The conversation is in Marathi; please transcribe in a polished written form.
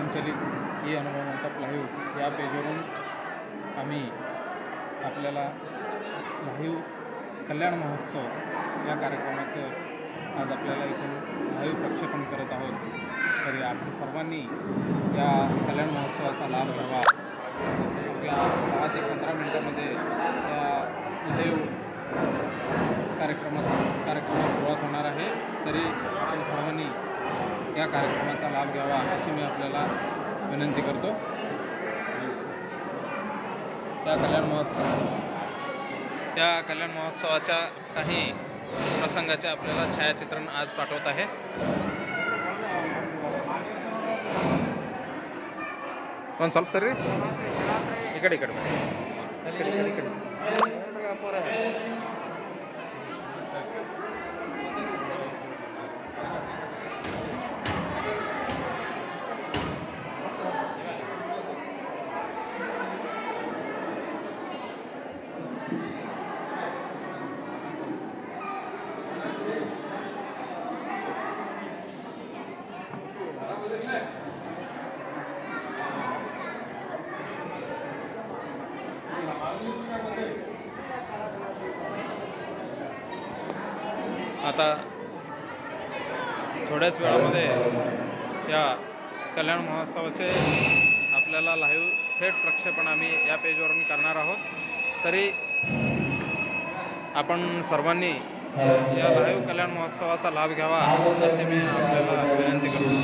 स्वयंचलित ई अनुभव मंडप लाईव्ह या पेजवरून आम्ही आपल्याला लाईव्ह कल्याण महोत्सव या कार्यक्रमाचं आज आपल्याला इथून लाईव्ह प्रक्षेपण करत आहोत। तरी आपण सर्वांनी या कल्याण महोत्सवाचा लाभ घ्यावा। या 10 ते 15 मिनिटांमध्ये या लाईव्ह कार्यक्रमास सुरुवात होणार आहे। तरी आपण सर्वांनी या कार्यक्रमाचा लाभ घ्यावा अशी मी आपल्याला विनंती करतो। या कल्याण महोत्सवाच्या काही प्रसंगाचे आपल्याला छायाचित्रण आज पाठवत आहे। कौन साल सर इकडे आता थोड्याच वेळामध्ये या कल्याण महोत्सवाचे आपल्याला लाईव्ह थेट प्रक्षेपण आम्ही या पेजवरून करणार आहोत। तरी आपण सर्वांनी या लाईव्ह कल्याण महोत्सवाचा लाभ घ्यावा अशी मी आपल्याला विनंती करतो।